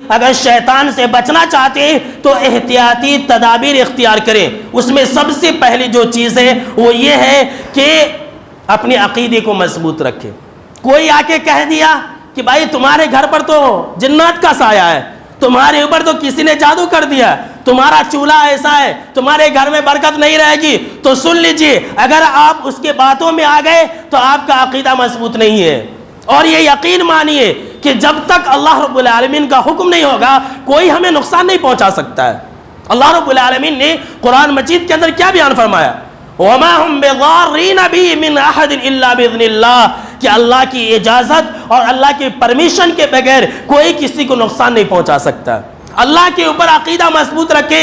اگر شیطان سے بچنا چاہتے ہیں تو احتیاطی تدابیر اختیار کریں. اس میں سب سے پہلی جو چیز ہے وہ یہ ہے کہ اپنے عقیدے کو مضبوط رکھیں. کوئی آ کے کہہ دیا کہ بھائی تمہارے گھر پر تو جنات کا سایہ ہے, تمہارے اوپر تو کسی نے جادو کر دیا, تمہارا چولہا ایسا ہے, تمہارے گھر میں برکت نہیں رہے گی, تو سن لیجئے, اگر آپ اس کے باتوں میں آ گئے تو آپ کا عقیدہ مضبوط نہیں ہے. اور یہ یقین مانیے کہ جب تک اللہ رب العالمین کا حکم نہیں ہوگا کوئی ہمیں نقصان نہیں پہنچا سکتا ہے. اللہ رب العالمین نے قرآن مجید کے اندر کیا بیان فرمایا؟ وَمَا هُمْ بِضَارِّينَ بِهِ مِنْ أَحَدٍ إِلَّا بِإِذْنِ اللَّهِ, کہ اللہ کی اجازت اور اللہ کی پرمیشن کے بغیر کوئی کسی کو نقصان نہیں پہنچا سکتا. اللہ کے اوپر عقیدہ مضبوط رکھے.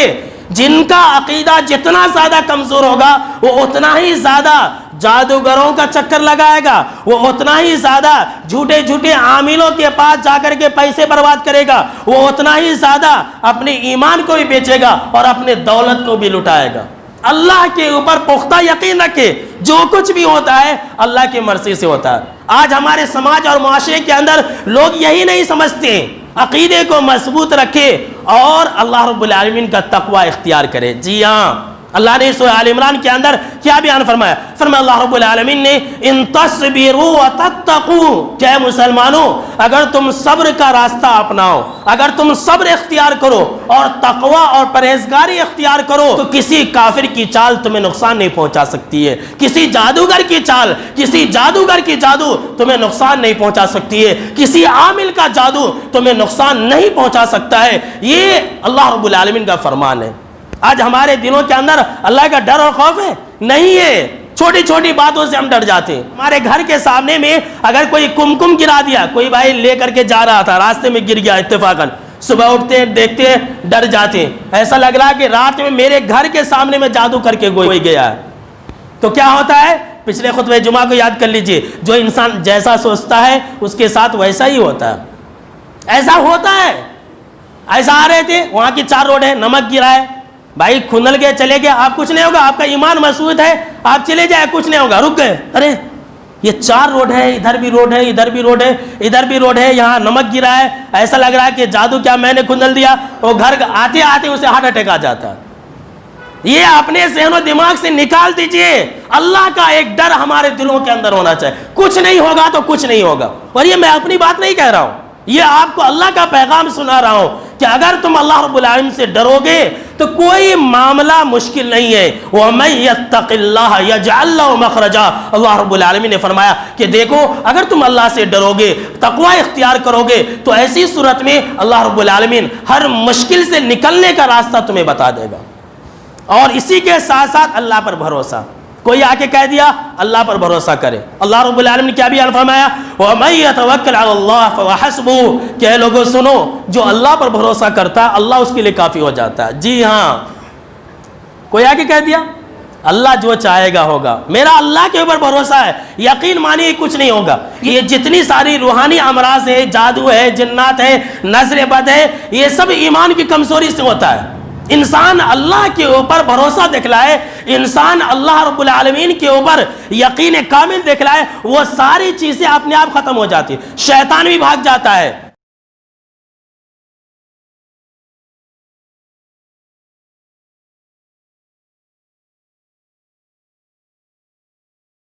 جن کا عقیدہ جتنا زیادہ کمزور ہوگا وہ اتنا ہی زیادہ جادوگروں کا چکر لگائے گا, وہ اتنا ہی زیادہ جھوٹے جھوٹے عاملوں کے پاس جا کر کے پیسے برباد کرے گا, وہ اتنا ہی زیادہ اپنے ایمان کو بھی بیچے گا اور اپنے دولت کو بھی لٹائے گا. اللہ کے اوپر پختہ یقین رکھے, جو کچھ بھی ہوتا ہے اللہ کی مرضی سے ہوتا ہے. آج ہمارے سماج اور معاشرے کے اندر لوگ یہی نہیں سمجھتے. عقیدے کو مضبوط رکھے اور اللہ رب العالمین کا تقوی اختیار کرے. جی ہاں, اللہ نے سورہ آل عمران کے اندر کیا بیان فرمایا؟ فرمایا اللہ رب العالمین نے ان تصبروا وتتقوا, کہ اے مسلمانوں اگر تم صبر کا راستہ اپناؤ, اگر تم صبر اختیار کرو اور تقوی اور پرہیزگاری اختیار کرو تو کسی کافر کی چال تمہیں نقصان نہیں پہنچا سکتی ہے, کسی جادوگر کی چال, کسی جادوگر کی جادو تمہیں نقصان نہیں پہنچا سکتی ہے, کسی عامل کا جادو تمہیں نقصان نہیں پہنچا سکتا ہے. یہ اللہ رب العالمین کا فرمان ہے. آج ہمارے دلوں کے اندر اللہ کا ڈر اور خوف ہے نہیں ہے. چھوٹی چھوٹی باتوں سے ہم ڈر جاتے ہیں. ہمارے گھر کے سامنے میں اگر کوئی کم گرا دیا, کوئی بھائی لے کر کے جا رہا تھا, راستے میں گر گیا اتفاقاً, صبح اٹھتے ہیں دیکھتے ہیں ڈر جاتے ہیں, ایسا لگ رہا کہ رات میں میرے گھر کے سامنے میں جادو کر کے کوئی گیا ہے. تو کیا ہوتا ہے؟ پچھلے خطبہ جمعہ کو یاد کر لیجئے, جو انسان جیسا سوچتا ہے اس کے ساتھ ویسا ہی ہوتا ہے. ایسا ہوتا ہے. ایسا آ رہے تھے, وہاں کی 4 روڈ ہے, نمک گرا ہے, بھائی کھنل گئے چلے گئے, آپ کچھ نہیں ہوگا, آپ کا ایمان مضبوط ہے, آپ چلے جائے کچھ نہیں ہوگا. رک گئے, ارے یہ 4 روڈ ہے, ادھر بھی روڈ ہے, ادھر بھی روڈ ہے, ادھر بھی روڈ ہے, یہاں نمک گرا ہے, ایسا لگ رہا ہے کہ جادو کیا میں نے کھنل دیا. وہ گھر آتے آتے اسے ہارٹ اٹیک آ جاتا ہے. یہ اپنے ذہن و دماغ سے نکال دیجئے. اللہ کا ایک ڈر ہمارے دلوں کے اندر ہونا چاہیے. کچھ نہیں ہوگا تو کچھ نہیں ہوگا. اور یہ میں اپنی بات نہیں کہہ رہا ہوں, یہ آپ کو اللہ کا پیغام سنا رہا ہوں کہ اگر تم اللہ رب العالمین سے ڈرو گے تو کوئی معاملہ مشکل نہیں ہے. وَمَن يَتَّقِ اللَّهَ يَجْعَلْ لَهُ مَخْرَجًا, اللہ رب العالمین نے فرمایا کہ دیکھو اگر تم اللہ سے ڈرو گے, تقوی اختیار کرو گے, تو ایسی صورت میں اللہ رب العالمین ہر مشکل سے نکلنے کا راستہ تمہیں بتا دے گا. اور اسی کے ساتھ ساتھ اللہ پر بھروسہ. کوئی آ کے کہہ دیا اللہ پر بھروسہ کرے, اللہ رب العالمین نے کیا بھی فرمایا؟ وَمَن يَتَوَكَّلْ عَلَى اللَّهِ فَوَحَسْبُهُ, کہ اے لوگوں سنو, جو اللہ پر بھروسہ کرتا ہے اللہ اس کے لیے کافی ہو جاتا ہے. جی ہاں, کوئی آ کے کہہ دیا اللہ جو چاہے گا ہوگا, میرا اللہ کے اوپر بھروسہ ہے, یقین مانیے کچھ نہیں ہوگا. یہ جتنی ساری روحانی امراض ہے, جادو ہے, جنات ہے, نظر بد ہے, یہ سب ایمان کی کمزوری سے ہوتا ہے. انسان اللہ کے اوپر بھروسہ دکھلائے, انسان اللہ رب العالمین کے اوپر یقین کامل دکھلائے, وہ ساری چیزیں اپنے آپ ختم ہو جاتی. شیطان بھی بھاگ جاتا ہے,